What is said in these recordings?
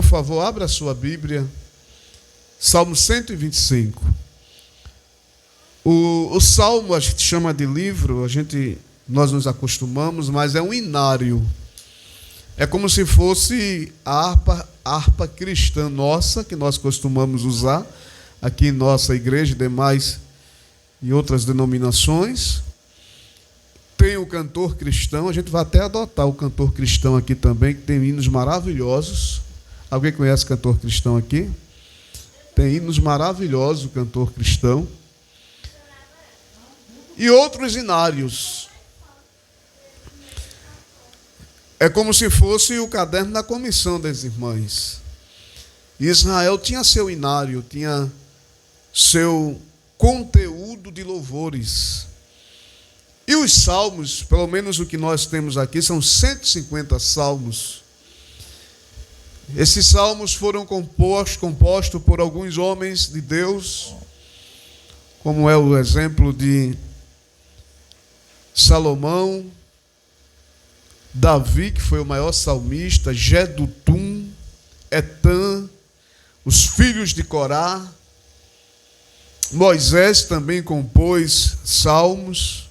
Por favor, abra a sua Bíblia. Salmo 125. O Salmo a gente chama de livro, nós nos acostumamos, mas é um inário. É como se fosse a harpa cristã nossa, que nós costumamos usar aqui em nossa igreja e demais e outras denominações. Tem o cantor cristão, a gente vai até adotar o cantor cristão aqui também, que tem hinos maravilhosos. Alguém conhece cantor cristão aqui? Tem hinos maravilhosos, o cantor cristão. E outros inários. É como se fosse o caderno da comissão das irmãs. Israel tinha seu inário, tinha seu conteúdo de louvores. E os salmos, pelo menos o que nós temos aqui, são 150 salmos. Esses salmos foram compostos por alguns homens de Deus, como é o exemplo de Salomão, Davi, que foi o maior salmista, Jedutum, Etã, os filhos de Corá. Moisés também compôs salmos.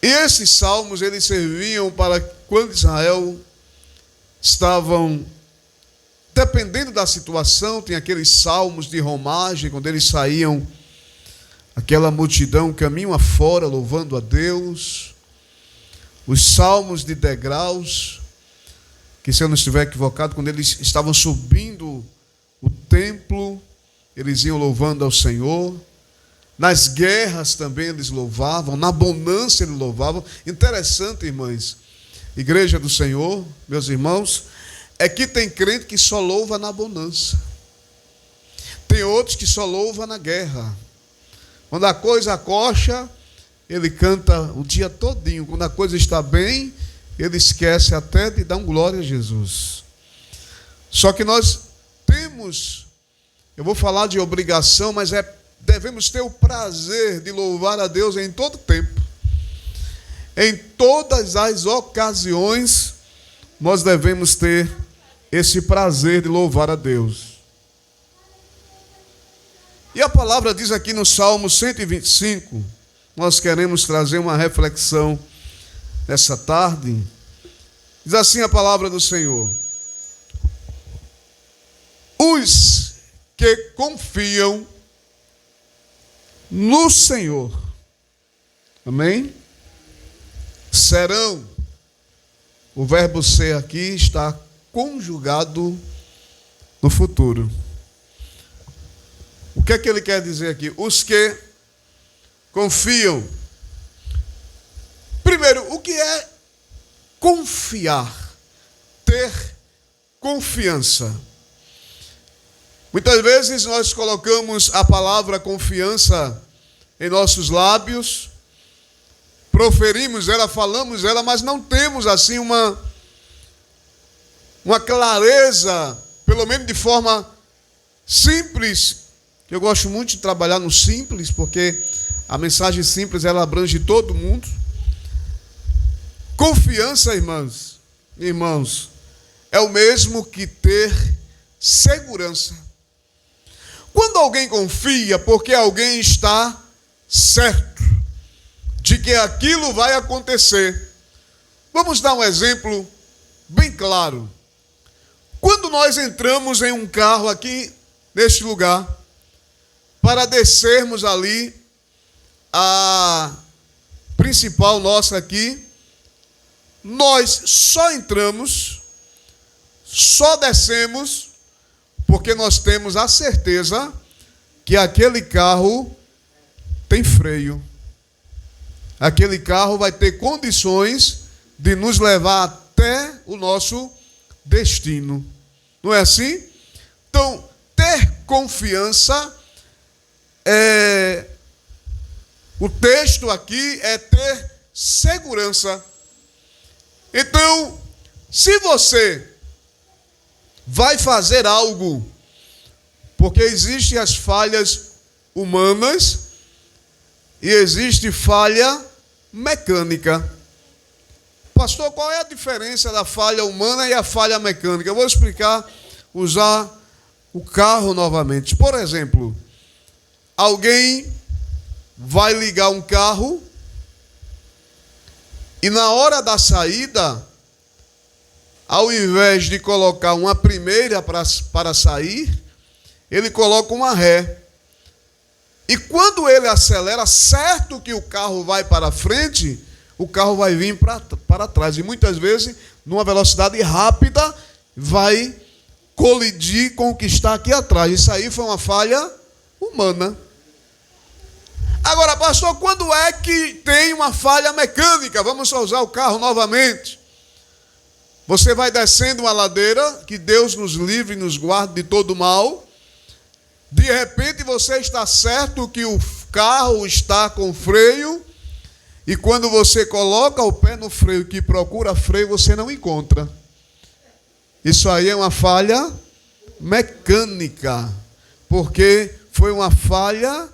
E esses salmos, eles serviam para quando Israel estavam, dependendo da situação, tem aqueles salmos de romagem, quando eles saíam, aquela multidão caminho afora, louvando a Deus. Os salmos de degraus, que se eu não estiver equivocado, quando eles estavam subindo o templo, eles iam louvando ao Senhor. Nas guerras também eles louvavam, na bonança eles louvavam. Interessante, irmãs, igreja do Senhor, meus irmãos, é que tem crente que só louva na bonança. Tem outros que só louva na guerra. Quando a coisa coxa, ele canta o dia todinho. Quando a coisa está bem, ele esquece até de dar um glória a Jesus. Só que nós temos, eu vou falar de obrigação, mas devemos ter o prazer de louvar a Deus em todo tempo. Em todas as ocasiões, nós devemos ter esse prazer de louvar a Deus. E a palavra diz aqui no Salmo 125, nós queremos trazer uma reflexão nessa tarde. Diz assim a palavra do Senhor: os que confiam no Senhor, amém? Serão, o verbo ser aqui está conjugado no futuro. O que é que ele quer dizer aqui? Os que confiam. Primeiro, o que é confiar? Ter confiança. Muitas vezes nós colocamos a palavra confiança em nossos lábios, proferimos ela, falamos ela, mas não temos assim uma clareza, pelo menos de forma simples. Eu gosto muito de trabalhar no simples, porque a mensagem simples ela abrange todo mundo. Confiança, irmãos, é o mesmo que ter segurança. Quando alguém confia, porque alguém está certo de que aquilo vai acontecer. Vamos dar um exemplo bem claro. Quando nós entramos em um carro aqui neste lugar, para descermos ali a principal nossa aqui, nós só entramos, só descemos, porque nós temos a certeza que aquele carro tem freio. Aquele carro vai ter condições de nos levar até o nosso destino. Não é assim? Então, ter confiança o texto aqui é ter segurança. Então, se você vai fazer algo, porque existem as falhas humanas e existe falha mecânica. Pastor, qual é a diferença da falha humana e a falha mecânica? Eu vou explicar, usar o carro novamente. Por exemplo, alguém vai ligar um carro e na hora da saída, ao invés de colocar uma primeira para sair, ele coloca uma ré. E quando ele acelera, certo que o carro vai para frente, o carro vai vir para trás. E muitas vezes, numa velocidade rápida, vai colidir com o que está aqui atrás. Isso aí foi uma falha humana. Agora, pastor, quando é que tem uma falha mecânica? Vamos só usar o carro novamente. Você vai descendo uma ladeira, que Deus nos livre e nos guarde de todo mal. De repente você está certo que o carro está com freio, e quando você coloca o pé no freio, que procura freio, você não encontra. Isso aí é uma falha mecânica, porque foi uma falha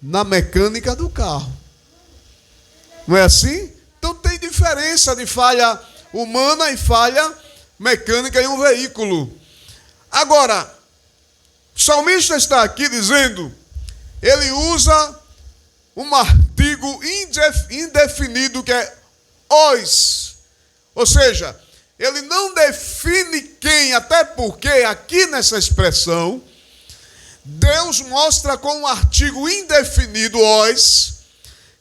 na mecânica do carro. Não é assim? Então tem diferença de falha humana e falha mecânica em um veículo. Agora, o salmista está aqui dizendo, ele usa um artigo indefinido que é os. Ou seja, ele não define quem, até porque aqui nessa expressão, Deus mostra com um artigo indefinido os,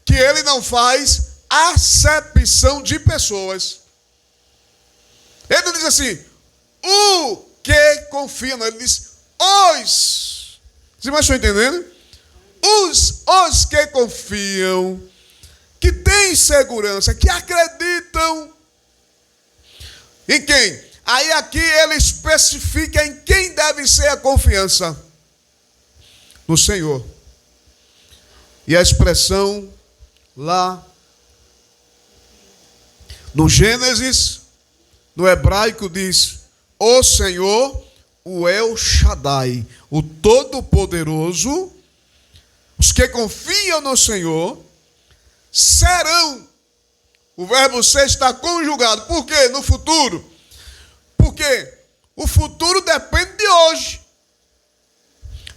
que ele não faz acepção de pessoas. Ele não diz assim, o que confia, não, ele diz os. Vocês mais estão entendendo? Os que confiam, que têm segurança, que acreditam em quem? Aí aqui ele especifica em quem deve ser a confiança. No Senhor. E a expressão lá no Gênesis, no hebraico diz, o Senhor, o El Shaddai, o Todo-Poderoso, os que confiam no Senhor, serão, o verbo ser está conjugado, por quê? No futuro, porque o futuro depende de hoje.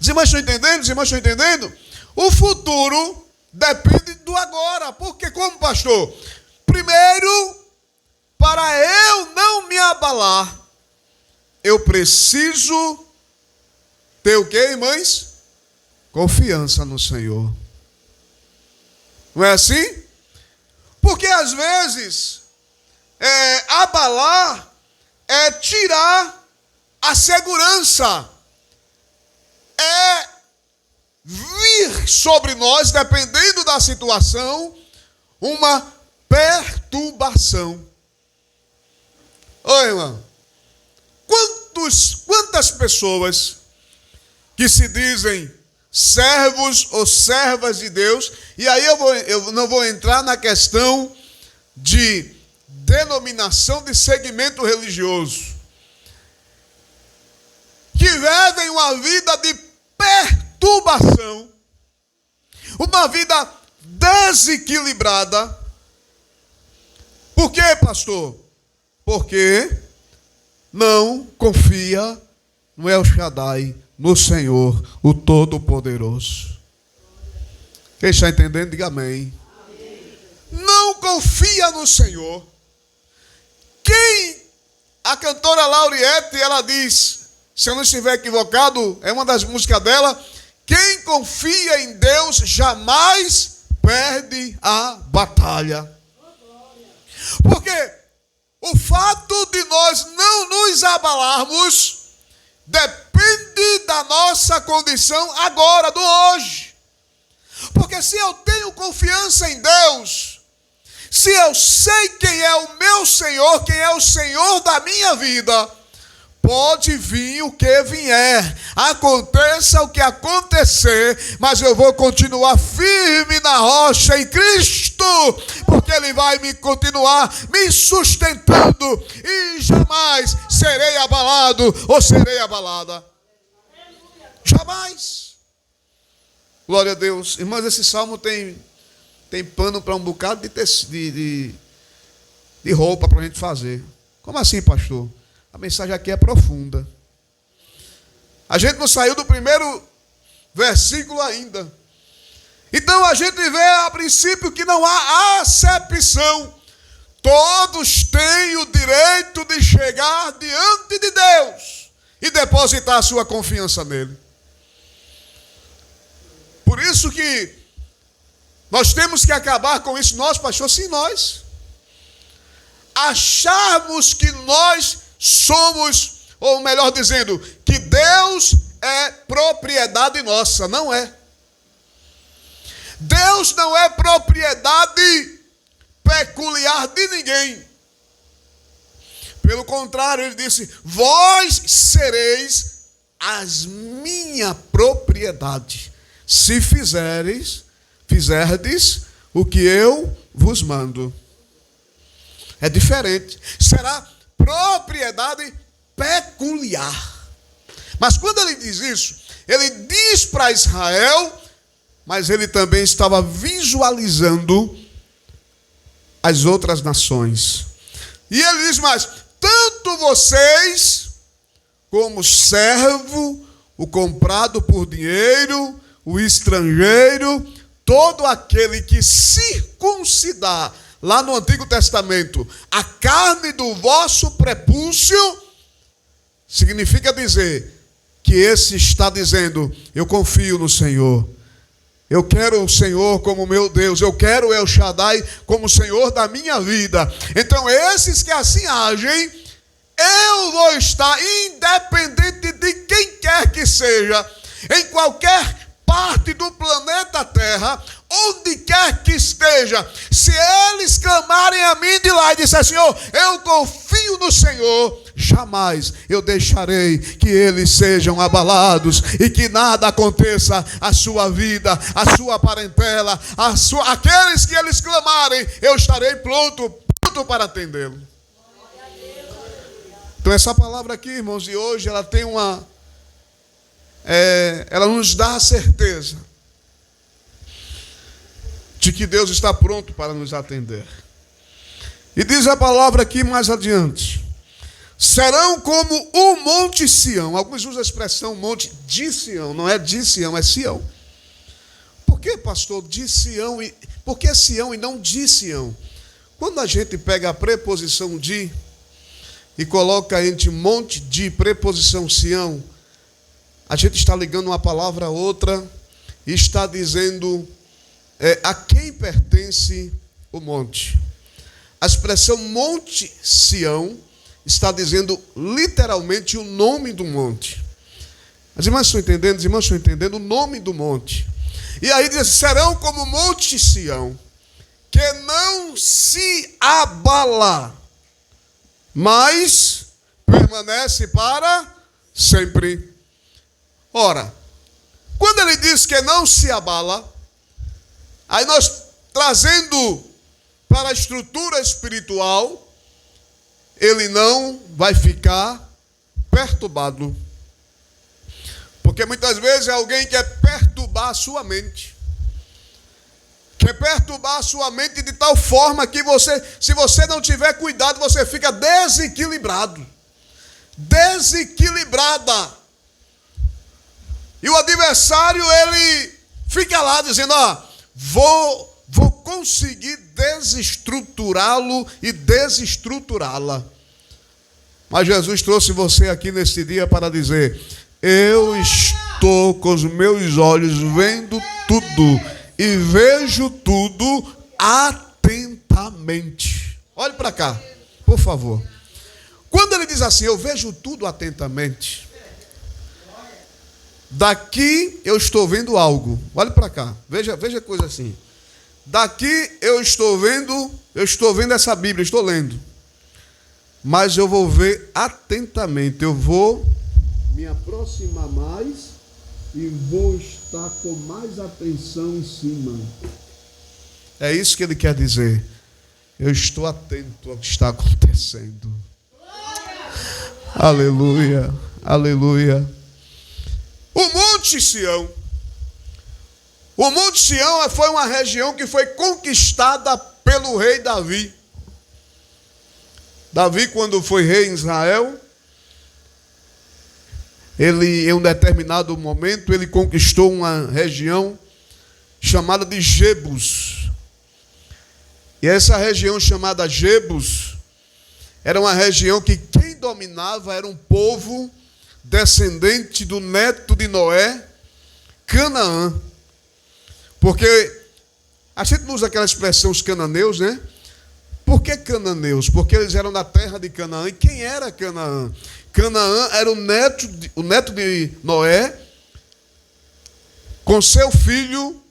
Os irmãos estão entendendo? Os irmãos estão entendendo? O futuro depende do agora. Porque como, pastor? Primeiro, para eu não me abalar, eu preciso ter o quê, irmãs? Confiança no Senhor. Não é assim? Porque às vezes, abalar é tirar a segurança. É vir sobre nós, dependendo da situação, uma perturbação. Oi, irmão. Quantas pessoas que se dizem servos ou servas de Deus, e aí eu não vou entrar na questão de denominação de segmento religioso, que vivem uma vida de perturbação, uma vida desequilibrada. Por quê, pastor? Porque não confia no El Shaddai, no Senhor, o Todo-Poderoso. Quem está entendendo, diga amém. Não confia no Senhor. A cantora Lauriette, ela diz, se eu não estiver equivocado, é uma das músicas dela, quem confia em Deus jamais perde a batalha. Porque o fato de nós não nos abalarmos depende da nossa condição agora, do hoje. Porque se eu tenho confiança em Deus, se eu sei quem é o meu Senhor, quem é o Senhor da minha vida, pode vir o que vier, aconteça o que acontecer, mas eu vou continuar firme na rocha em Cristo, porque Ele vai me continuar me sustentando e jamais serei abalado ou serei abalada. Jamais. Glória a Deus. Irmãos, esse salmo tem pano para um bocado de roupa para a gente fazer. Como assim, pastor? A mensagem aqui é profunda. A gente não saiu do primeiro versículo ainda. Então a gente vê a princípio que não há acepção. Todos têm o direito de chegar diante de Deus e depositar a sua confiança nele. Por isso que nós temos que acabar com isso, nós, pastor, sim, nós. Acharmos que nós somos, ou melhor dizendo, que Deus é propriedade nossa. Não é. Deus não é propriedade peculiar de ninguém. Pelo contrário, ele disse: vós sereis as minha propriedade, se fizerdes o que eu vos mando. É diferente. Será propriedade peculiar. Mas quando ele diz isso, ele diz para Israel, mas ele também estava visualizando as outras nações. E ele diz mais: tanto vocês, como servo, o comprado por dinheiro, o estrangeiro, todo aquele que circuncidar, lá no Antigo Testamento, a carne do vosso prepúcio, significa dizer que esse está dizendo: eu confio no Senhor. Eu quero o Senhor como meu Deus. Eu quero o El Shaddai como Senhor da minha vida. Então esses que assim agem, eu vou estar, independente de quem quer que seja, em qualquer parte do planeta Terra, onde quer que esteja, se eles clamarem a mim de lá e disserem: Senhor, eu confio no Senhor, jamais eu deixarei que eles sejam abalados e que nada aconteça à sua vida, à sua parentela, aqueles que eles clamarem, eu estarei pronto para atendê-lo. Então essa palavra aqui, irmãos, de hoje, ela tem ela nos dá a certeza de que Deus está pronto para nos atender. E diz a palavra aqui mais adiante: serão como o Monte Sião. Alguns usam a expressão Monte de Sião. Não é de Sião, é Sião. Por que, pastor, de Sião? Por que Sião e não de Sião? Quando a gente pega a preposição de e coloca entre monte de preposição Sião, a gente está ligando uma palavra a outra e está dizendo a quem pertence o monte. A expressão Monte Sião está dizendo literalmente o nome do monte. As irmãs estão entendendo? As irmãs estão entendendo o nome do monte. E aí diz: serão como Monte Sião, que não se abala, mas permanece para sempre. Ora, quando ele diz que não se abala, aí nós trazendo para a estrutura espiritual, ele não vai ficar perturbado. Porque muitas vezes alguém quer perturbar a sua mente. Quer perturbar a sua mente de tal forma que você, se você não tiver cuidado, você fica desequilibrado. Desequilibrada. E o adversário, ele fica lá dizendo: vou conseguir desestruturá-lo e desestruturá-la. Mas Jesus trouxe você aqui neste dia para dizer: eu estou com os meus olhos vendo tudo e vejo tudo atentamente. Olhe para cá, por favor. Quando ele diz assim: eu vejo tudo atentamente, daqui eu estou vendo algo. Olhe para cá, veja coisa assim. Daqui eu estou vendo essa Bíblia, estou lendo. Mas eu vou ver atentamente, eu vou me aproximar mais e vou estar com mais atenção em cima. É isso que ele quer dizer. Eu estou atento ao que está acontecendo. Aleluia, aleluia. O Monte Sião. O Monte Sião foi uma região que foi conquistada pelo rei Davi. Davi, quando foi rei em Israel, ele, em um determinado momento, ele conquistou uma região chamada de Jebus. E essa região chamada Jebus era uma região que quem dominava era um povo descendente do neto de Noé, Canaã. Porque a gente não usa aquela expressão os cananeus, né? Por que cananeus? Porque eles eram da terra de Canaã. E quem era Canaã? Canaã era o neto de Noé, com seu filho,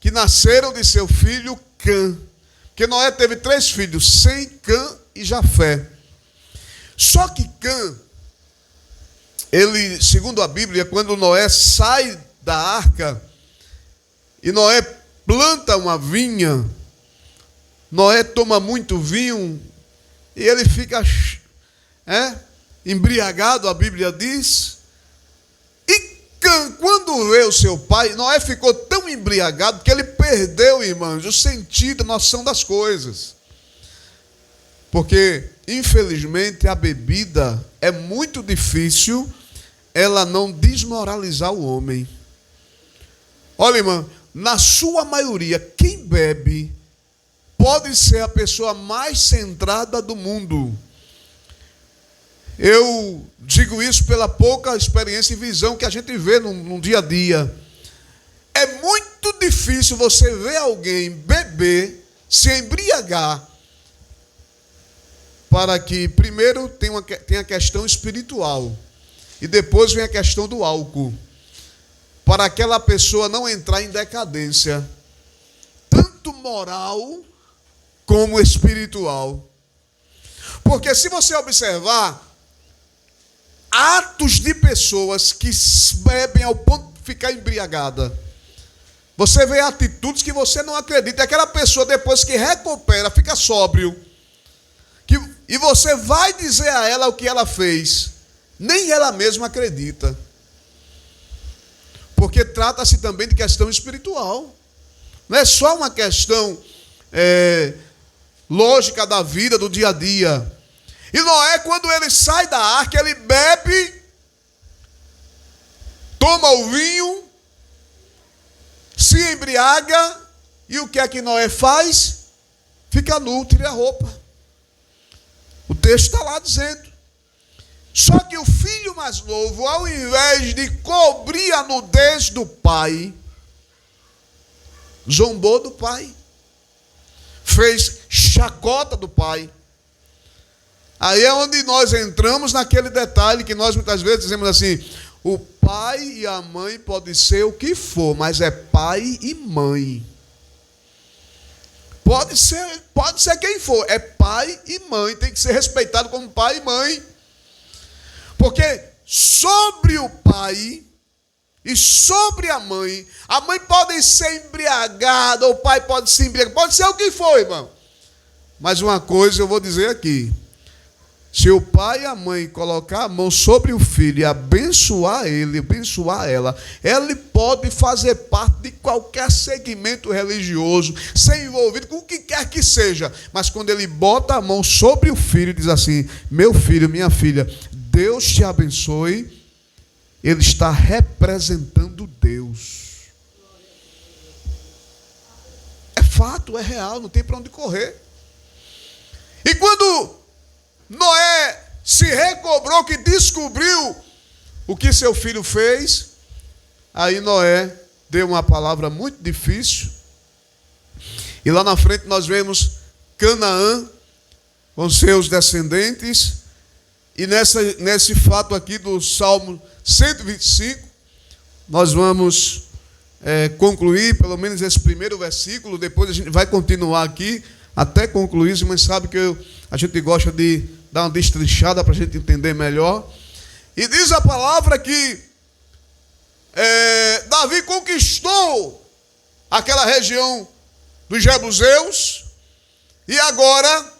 que nasceram de seu filho Cã. Porque Noé teve 3 filhos, Sem, Cã e Jafé. Só que Cã, ele, segundo a Bíblia, quando Noé sai da arca, e Noé planta uma vinha, Noé toma muito vinho, e ele fica embriagado, a Bíblia diz. E Cã, quando vê o seu pai, Noé ficou tão embriagado que ele perdeu, irmãos, o sentido, a noção das coisas. Porque, infelizmente, a bebida é muito difícil ela não desmoralizar o homem. Olha, irmão, na sua maioria, quem bebe pode ser a pessoa mais centrada do mundo. Eu digo isso pela pouca experiência e visão que a gente vê no dia a dia. É muito difícil você ver alguém beber, se embriagar, para que primeiro tenha a questão espiritual e depois vem a questão do álcool, para aquela pessoa não entrar em decadência, tanto moral como espiritual. Porque se você observar, atos de pessoas que bebem ao ponto de ficar embriagada, você vê atitudes que você não acredita. Aquela pessoa, depois que recupera, fica sóbrio, e você vai dizer a ela o que ela fez, nem ela mesma acredita. Porque trata-se também de questão espiritual. Não é só uma questão lógica da vida, do dia a dia. E Noé, quando ele sai da arca, ele bebe, toma o vinho, se embriaga, e o que é que Noé faz? Fica nu, tira a roupa. O texto está lá dizendo. Só que o filho mais novo, ao invés de cobrir a nudez do pai, zombou do pai, fez chacota do pai. Aí é onde nós entramos naquele detalhe que nós muitas vezes dizemos assim: o pai e a mãe pode ser o que for, mas é pai e mãe. Pode ser quem for, é pai e mãe, tem que ser respeitado como pai e mãe. Porque sobre o pai e sobre a mãe pode ser embriagada, o pai pode ser embriagado, pode ser o que for, irmão. Mas uma coisa eu vou dizer aqui: se o pai e a mãe colocar a mão sobre o filho e abençoar ele, abençoar ela, ele pode fazer parte de qualquer segmento religioso, ser envolvido com o que quer que seja. Mas quando ele bota a mão sobre o filho e diz assim: meu filho, minha filha, Deus te abençoe, ele está representando Deus. É fato, é real, não tem para onde correr. E quando Noé se recobrou, que descobriu o que seu filho fez, aí Noé deu uma palavra muito difícil. E lá na frente nós vemos Canaã com seus descendentes. E nesse fato aqui do Salmo 125, nós vamos concluir pelo menos esse primeiro versículo. Depois a gente vai continuar aqui até concluir, mas sabe que a gente gosta de dar uma destrinchada para a gente entender melhor. E diz a palavra que Davi conquistou aquela região dos Jebuseus e agora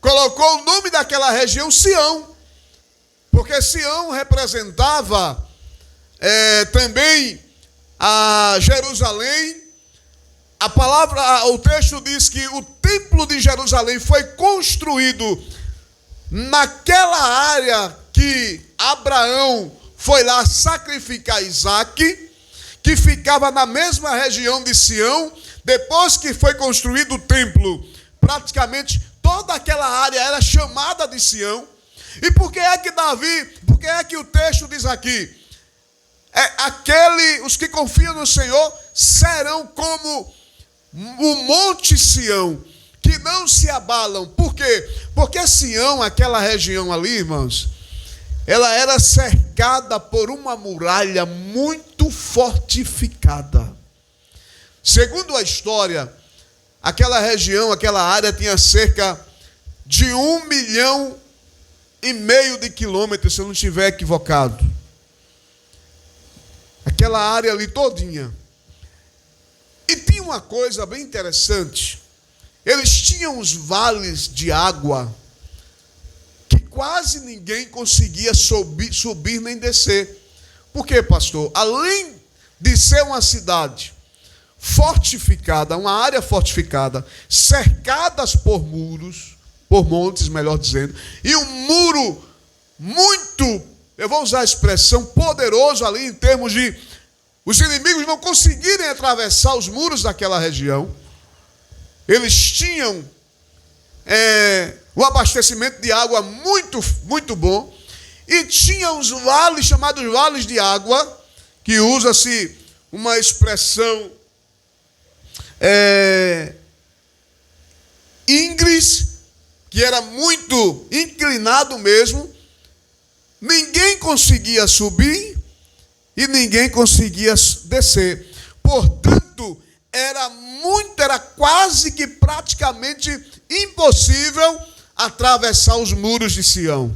colocou o nome daquela região Sião, porque Sião representava também a Jerusalém. O texto diz que o templo de Jerusalém foi construído naquela área que Abraão foi lá sacrificar Isaque, que ficava na mesma região de Sião. Depois que foi construído o templo, praticamente toda aquela área era chamada de Sião. E por que é que o texto diz aqui? Os que confiam no Senhor serão como o monte Sião, que não se abalam. Por quê? Porque Sião, aquela região ali, irmãos, ela era cercada por uma muralha muito fortificada. Segundo a história, aquela região, aquela área tinha cerca de 1,5 milhão de quilômetros, se eu não estiver equivocado. Aquela área ali todinha. E tinha uma coisa bem interessante. Eles tinham os vales de água que quase ninguém conseguia subir nem descer. Por quê, pastor? Além de ser uma cidade fortificada, uma área fortificada, cercadas por muros, por montes, melhor dizendo, e um muro muito, eu vou usar a expressão, poderoso ali em termos de os inimigos não conseguirem atravessar os muros daquela região. Eles tinham um abastecimento de água muito, muito bom, e tinham os vales, chamados vales de água, que usa-se uma expressão íngremes, que era muito inclinado mesmo. Ninguém conseguia subir e ninguém conseguia descer. Portanto, era quase que praticamente impossível atravessar os muros de Sião.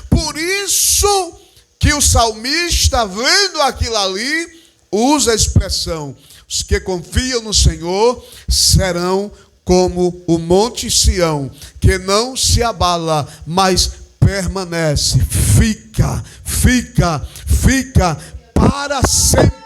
Por isso que o salmista, vendo aquilo ali, usa a expressão: os que confiam no Senhor serão como o monte Sião, que não se abala, mas permanece, fica para sempre.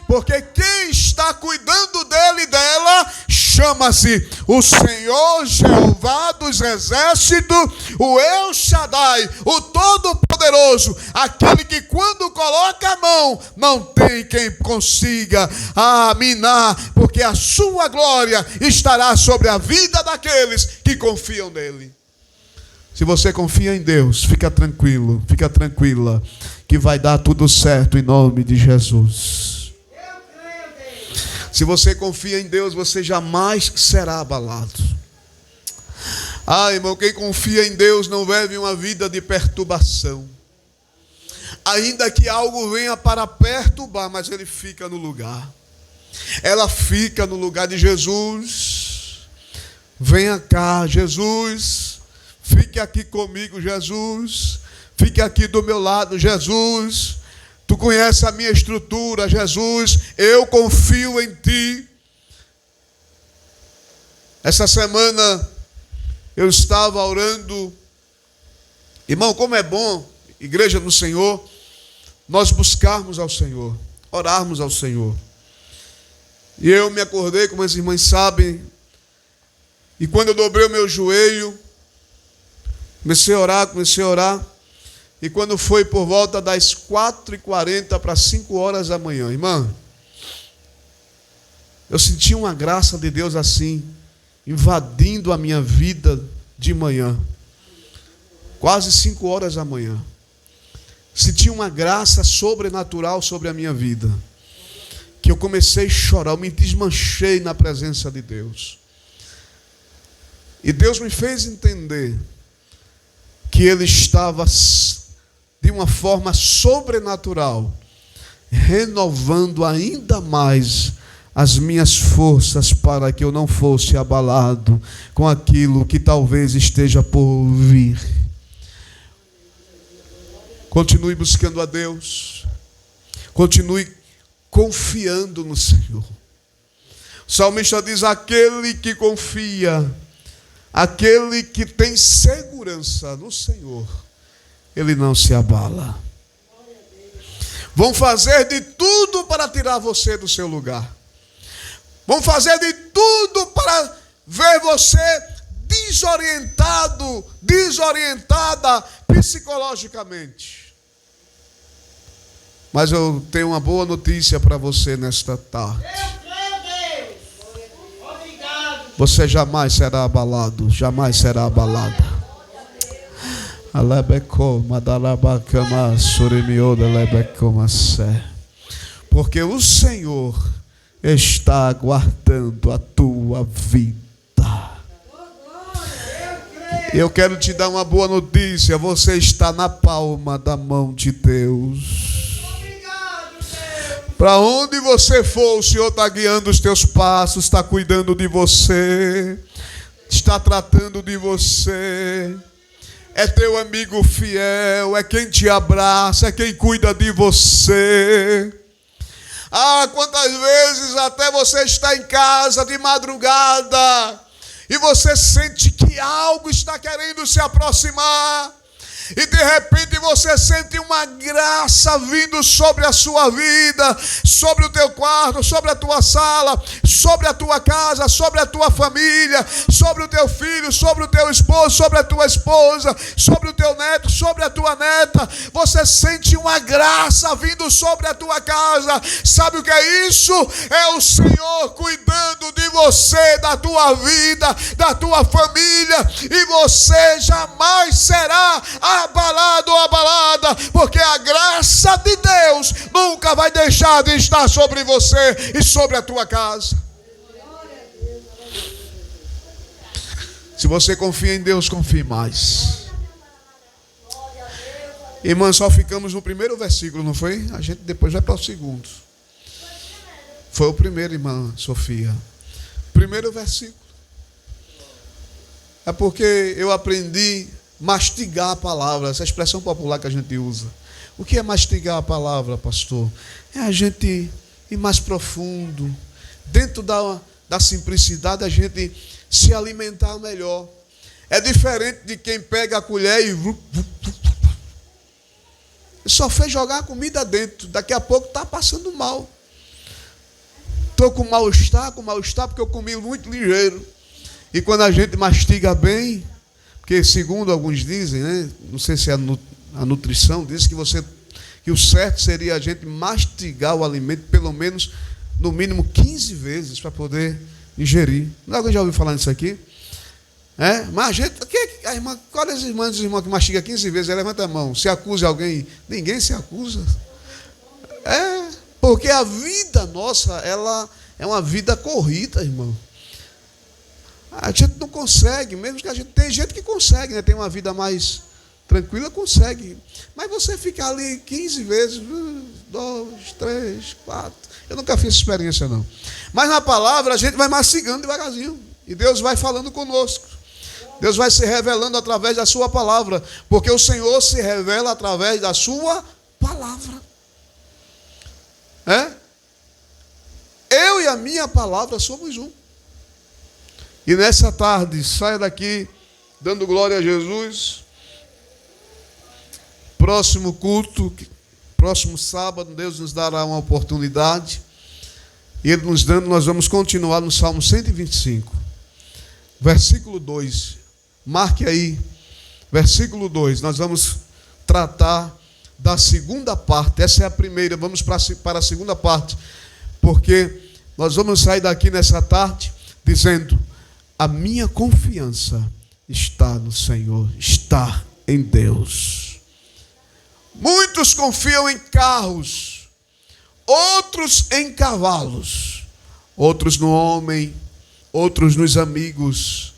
Porque quem está cuidando dele e dela chama-se o Senhor Jeová dos Exércitos, o El Shaddai, o Todo-Poderoso, aquele que quando coloca a mão, não tem quem consiga minar, porque a sua glória estará sobre a vida daqueles que confiam nele. Se você confia em Deus, fica tranquilo, fica tranquila, que vai dar tudo certo em nome de Jesus. Se você confia em Deus, você jamais será abalado. Irmão, quem confia em Deus não vive uma vida de perturbação. Ainda que algo venha para perturbar, mas ele fica no lugar. Ela fica no lugar de Jesus. Venha cá, Jesus. Fique aqui comigo, Jesus. Fique aqui do meu lado, Jesus. Tu conheces a minha estrutura, Jesus. Eu confio em ti. Essa semana eu estava orando. Irmão, como é bom, igreja do Senhor, nós buscarmos ao Senhor, orarmos ao Senhor. E eu me acordei, como as irmãs sabem, e quando eu dobrei o meu joelho, comecei a orar, e quando foi por volta das 4h40 para 5 horas da manhã, irmã, eu senti uma graça de Deus assim, invadindo a minha vida de manhã, quase 5 horas da manhã. Senti uma graça sobrenatural sobre a minha vida, que eu comecei a chorar, eu me desmanchei na presença de Deus. E Deus me fez entender que Ele estava, de uma forma sobrenatural, renovando ainda mais as minhas forças para que eu não fosse abalado com aquilo que talvez esteja por vir. Continue buscando a Deus. Continue confiando no Senhor. O salmista diz: aquele que confia, aquele que tem segurança no Senhor, ele não se abala. Vão fazer de tudo para tirar você do seu lugar. Vão fazer de tudo para ver você desorientado, desorientada psicologicamente. Mas eu tenho uma boa notícia para você nesta tarde. Você jamais será abalado, jamais será abalada. Porque o Senhor está aguardando a tua vida. Eu quero te dar uma boa notícia. Você está na palma da mão de Deus. Para onde você for, o Senhor está guiando os teus passos, está cuidando de você, está tratando de você. É teu amigo fiel, é quem te abraça, é quem cuida de você. Ah, quantas vezes até você está em casa de madrugada e você sente que algo está querendo se aproximar. E de repente você sente uma graça vindo sobre a sua vida, sobre o teu quarto, sobre a tua sala, sobre a tua casa, sobre a tua família, sobre o teu filho, sobre o teu esposo, sobre a tua esposa, sobre o teu neto, sobre a tua neta. Você sente uma graça vindo sobre a tua casa. Sabe o que é isso? É o Senhor cuidando de você, da tua vida, da tua família, e você jamais será abalado ou abalada, porque a graça de Deus nunca vai deixar de estar sobre você e sobre a tua casa. Se você confia em Deus, confie mais. Irmã, só ficamos no primeiro versículo, não foi? A gente depois vai para o segundo. Foi o primeiro, irmã Sofia. Primeiro versículo. É porque eu aprendi mastigar a palavra, essa expressão popular que a gente usa. O que é mastigar a palavra, pastor? É a gente ir mais profundo. Dentro da simplicidade, a gente se alimentar melhor. É diferente de quem pega a colher e só fez jogar a comida dentro. Daqui a pouco está passando mal. Estou com mal-estar porque eu comi muito ligeiro. E quando a gente mastiga bem, porque segundo alguns dizem, né, não sei se a nutrição diz que o certo seria a gente mastigar o alimento pelo menos, no mínimo 15 vezes para poder ingerir. Alguém já ouviu falar nisso aqui? É? Mas a gente, a irmã, qual é as irmãs e irmãos que mastigam 15 vezes? Levanta a mão. Se acusa alguém, ninguém se acusa. É, porque a vida nossa, ela é uma vida corrida, irmão. A gente não consegue, mesmo que a gente tem gente que consegue, né? Tem uma vida mais tranquila, consegue. Mas você fica ali 15 vezes, 2, 3, 4. Eu nunca fiz essa experiência, não. Mas na palavra a gente vai mastigando devagarzinho. E Deus vai falando conosco. Deus vai se revelando através da sua palavra. Porque o Senhor se revela através da sua palavra. É? Eu e a minha palavra somos um. E nessa tarde, saia daqui dando glória a Jesus. Próximo culto, próximo sábado, Deus nos dará uma oportunidade. E Ele nos dando, nós vamos continuar no Salmo 125. Versículo 2. Marque aí. Versículo 2. Nós vamos tratar da segunda parte. Essa é a primeira. Vamos para a segunda parte. Porque nós vamos sair daqui nessa tarde dizendo: a minha confiança está no Senhor, está em Deus. Muitos confiam em carros, outros em cavalos, outros no homem, outros nos amigos,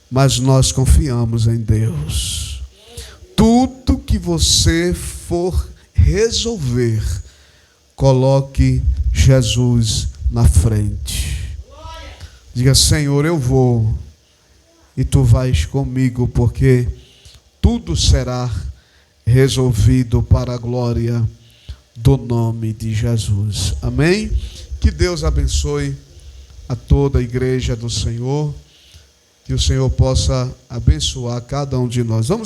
mas nós confiamos em Deus. Tudo que você for resolver, coloque Jesus na frente. Diga: Senhor, eu vou e Tu vais comigo, porque tudo será resolvido para a glória do nome de Jesus. Amém? Que Deus abençoe a toda a igreja do Senhor, que o Senhor possa abençoar cada um de nós. Vamos